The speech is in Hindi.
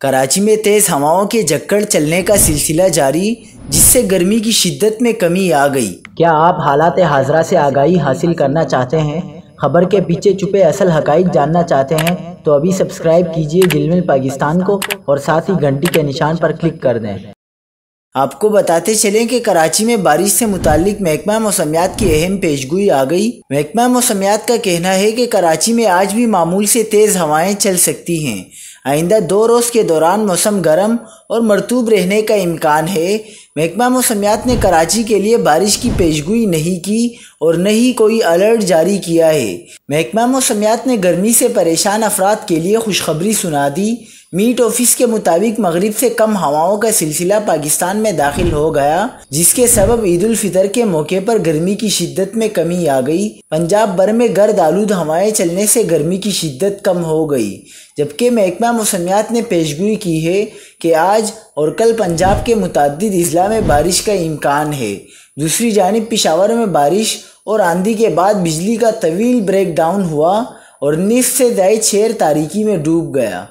कराची में तेज़ हवाओं के झक्कड़ चलने का सिलसिला जारी, जिससे गर्मी की शिद्दत में कमी आ गई। क्या आप हालात हाज़रा से आगाही हासिल करना चाहते हैं? खबर के पीछे छुपे असल हक़ाइक़ जानना चाहते हैं? तो अभी सब्सक्राइब कीजिए जिलमिल पाकिस्तान को और साथ ही घंटी के निशान पर क्लिक कर दें। आपको बताते चलें कि कराची में बारिश से मुताल्लिक महकमा मौसमियात की अहम पेशगोई आ गई। महकमा मौसमियात का कहना है कि कराची में आज भी मामूल से तेज़ हवाएं चल सकती हैं। आइंदा 2 रोज़ के दौरान मौसम गर्म और मरतूब रहने का इम्कान है। महकमा मौसमियात ने कराची के लिए बारिश की पेशगोई नहीं की और न ही कोई अलर्ट जारी किया है। महकमा मौसमियात ने गर्मी से परेशान अफराद के लिए खुशखबरी सुना दी। मीट ऑफिस के मुताबिक मगरिब से कम हवाओं का सिलसिला पाकिस्तान में दाखिल हो गया, जिसके सबब ईद उल फितर के मौके पर गर्मी की शिद्दत में कमी आ गई। पंजाब भर में गर्द आलूद हवाएं चलने से गर्मी की शिद्दत कम हो गई, जबकि महकमा मौसमियात ने पेशगोई की है कि आज और कल पंजाब के मुतअद्दिद अजला में बारिश का इम्कान है। दूसरी जानिब पेशावर में बारिश और आंधी के बाद बिजली का तवील ब्रेक डाउन हुआ और निस्फ से ज़ायद शहर तारीकी में डूब गया।